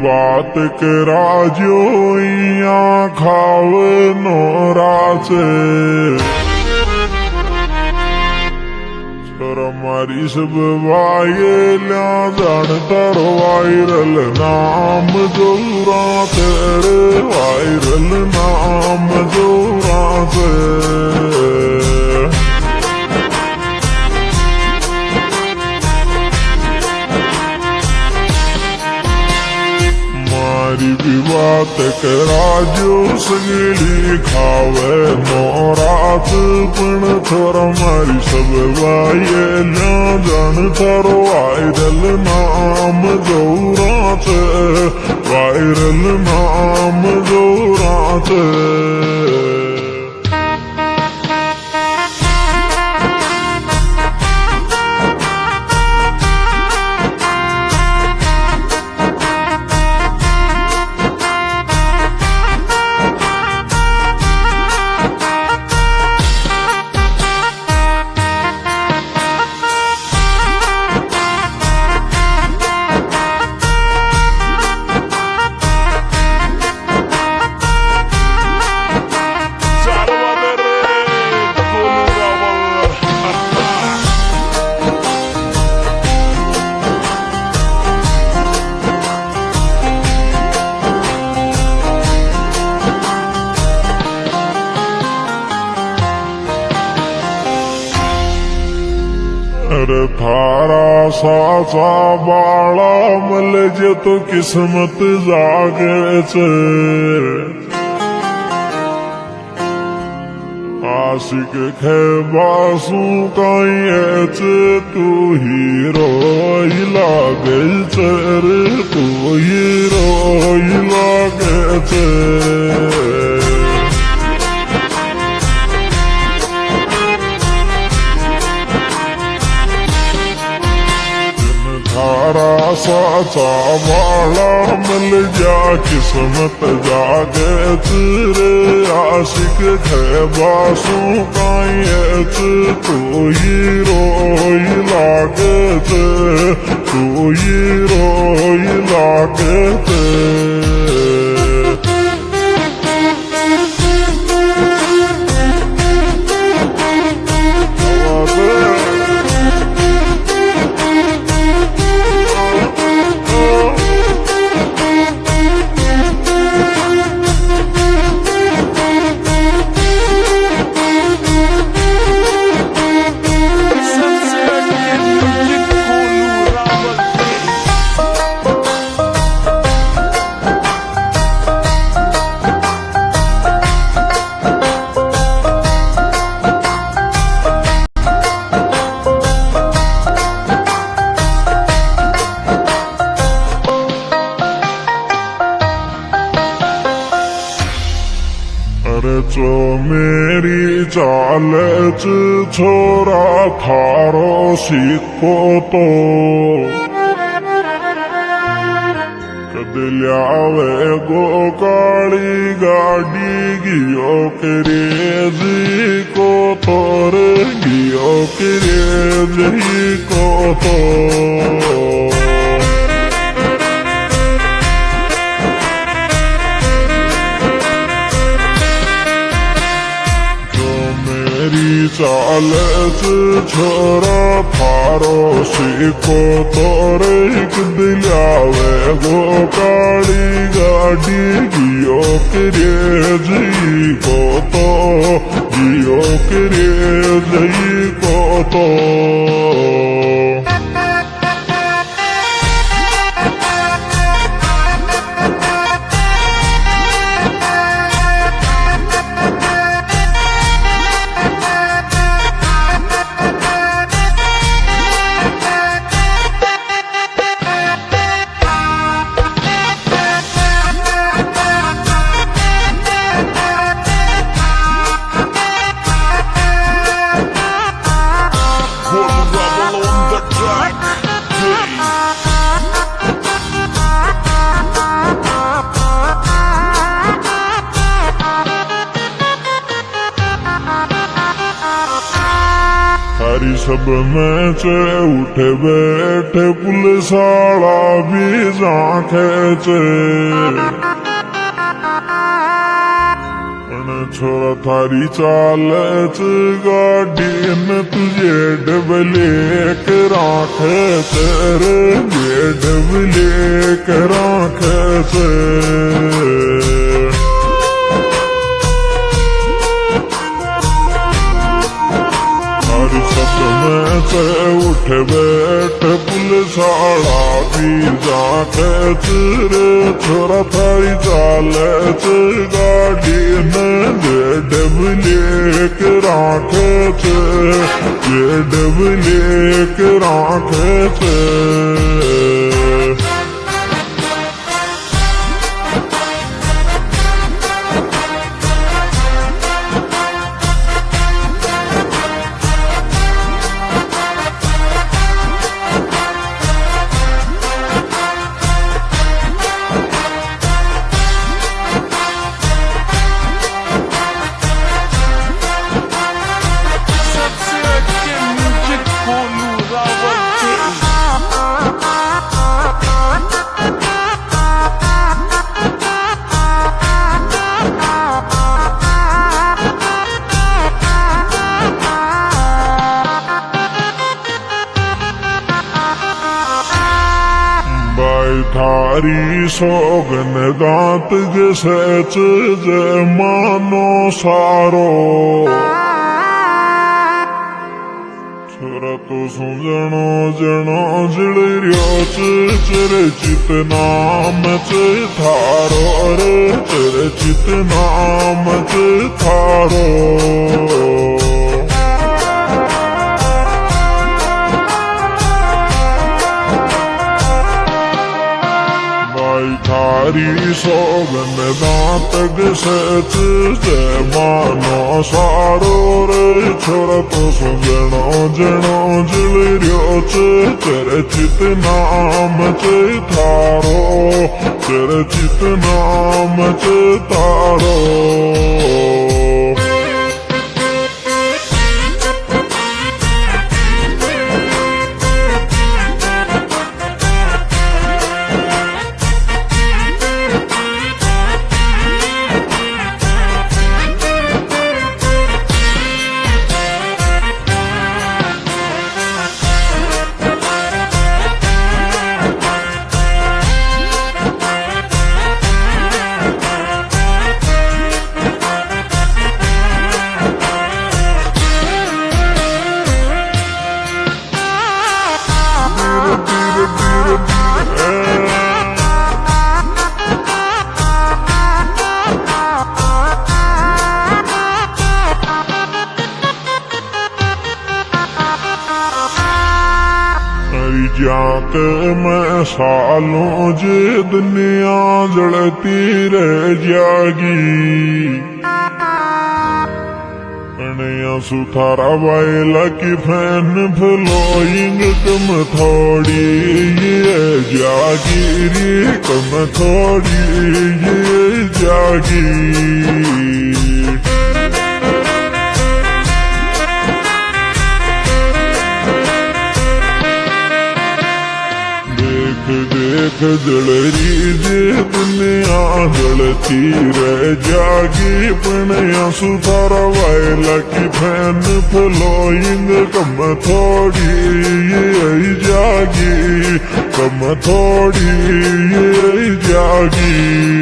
बात करा जो खाव नोरा से मारी सब वायला जान तारो वायरल नाम जोरा तेरे वायरल नाम जोरा से मारी भी बात करा जो सगली खावे नौरात पण छोरा मारी सब वायला जान थारो वायरल नाम जोरात वायरल नाम जोरात अरे थारा साचा बाला मल जे तो किस्मत जागे छे आशिक खे बासु काई तू हीरो लागे छे रे तू हीरो लागे छे थारा साचा वाला मिल जा किस्मत जागे तेरे आशिक है बासु काई तू हीरो लागे तू हीरो लागे अरे चो मेरी चाल छोरा थारो सीखो तो कदल्यावे गो काली गाड़ी गियो क्रेज को तोर गियो क्रेज को तो चाल छोरा थारो सीखो तोरे दिलावे गो काली गाड़ी गियो क्रेज को तो गियो क्रेज को तो थारी सब में चे उठे बैठे पुलिस वाला भी जांखे चे छोरा थारी चाल गाड़ी न तुझे डबले राखे तेरे ये डबले राखे ते थारी सब में से उठ बैठ पुलिस वाला भी जाके तेरे छोरा थारी चाल गाड़ी न डबले राखे थे ये डबले राखे थे थारी सोगन दांत गसच जय मानो सारो छोरा तो सुजनो जनो जड़ियो चरचित नाम च थारो रे चरचित नाम च थारो थारी सोगन दांत गसच जय मानो सारो रे छोरा तो सुजनो जनो जलियो चरचित नाम च थारो चरचित नाम च तारो जाके मैं सालों जे दुनिया जड़ती रह जागी सुथारा वायला की फैन फ्लोइंग कम थोड़ी ये जागीरी कम थोड़ी ये जागी देख जलरी जे दुनिया जलती रह जागी पणया सुथारा वायला की फैन फ्लोइंग कम थोड़ी ये जागी कम थोड़ी ये जागी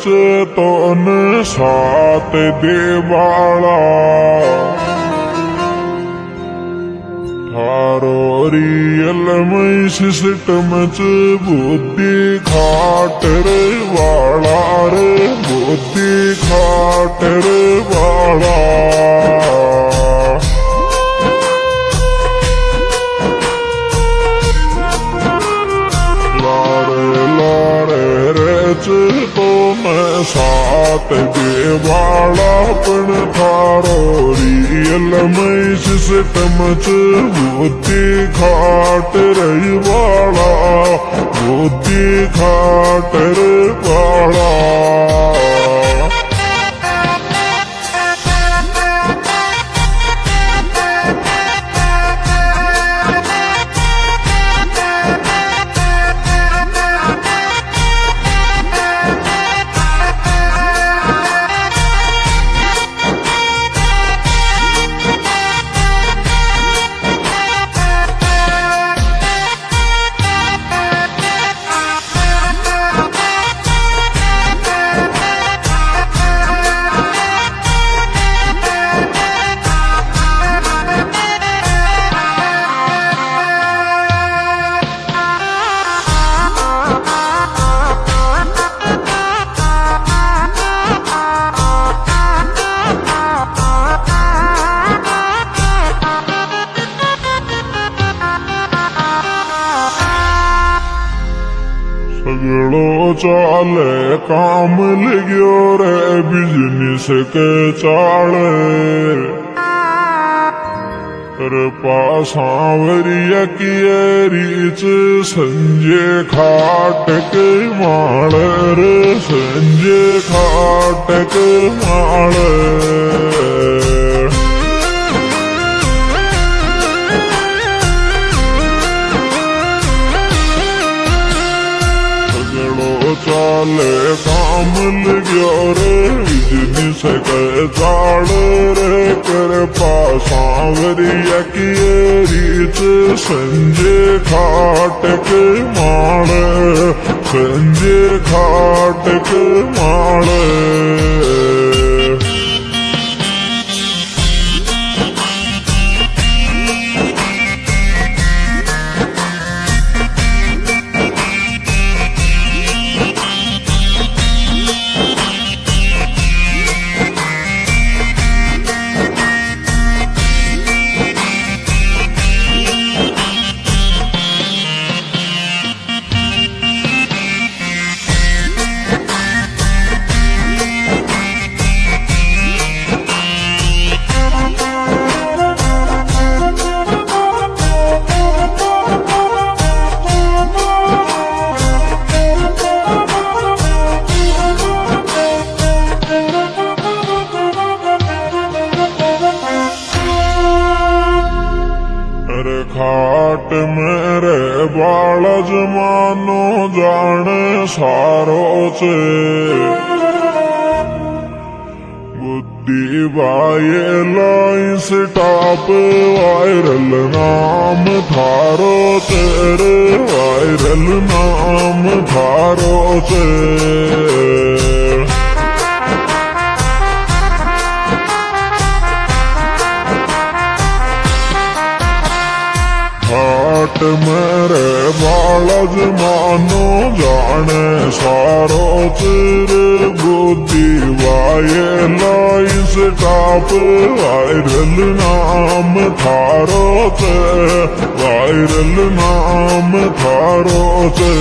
चेतन सात देवाला थारो रियल में सिस्टम च बुद्धि खाटर वाला रे बुद्धि खाटर वाला तो मैं सात देवाला पण थारो रियल में सिस्टम च बुद्धि खाट रही वाला बुद्धि खाटर वाला सगड़ो चाले काम लग्यो रे बिजनेस के चाले पासावरिया की रीच संजय खाट के माल रे संजय खाट के माल चाले काम लग्यो रे बिजनेस के चाले रे कर पासावरिया की रीच संजय खाट के माल संजय खाट के माल खाट मेरे बाल जमानो जाने सारो से बुद्धि वाये स्टॉप वायरल नाम थारो तेरे वायरल नाम थारो से खाट मेरे बालज मानो जाने सारो तेरे बुद्धि वाये लाइस टाप वायरल नाम थारो ते वायरल नाम थारो ते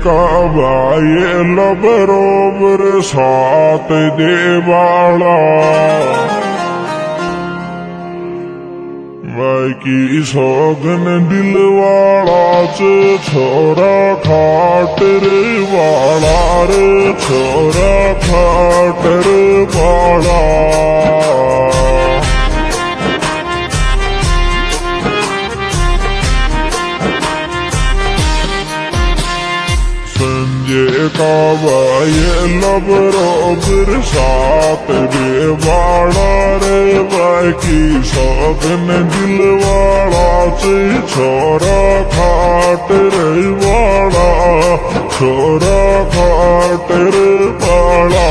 का भाई लो बरोबर साथ दे वाला भाई की सौगन दिलवाड़ा च छोरा खाटर वाला रे छोरा खाटर वाला संजय का भाई लो बरोबर साथ दे वाला रे भाई की सौगन दिलवाड़ा से छोरा खाटर वाला छोरा खाटर वाला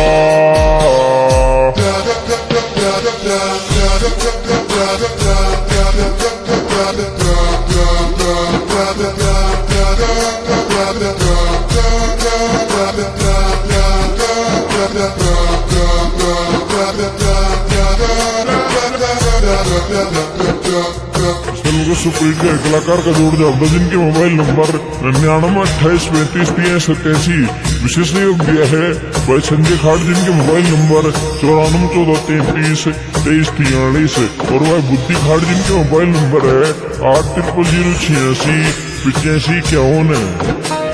सुप्रीम के कलाकार का जोड़ जाओ जिनके मोबाइल नंबर 9928353783 विशेष योग दिया है भाई संजय खाट जिनके मोबाइल नंबर 9414332343 और भाई बुद्धि खाट जिनके मोबाइल नंबर है 8006858551।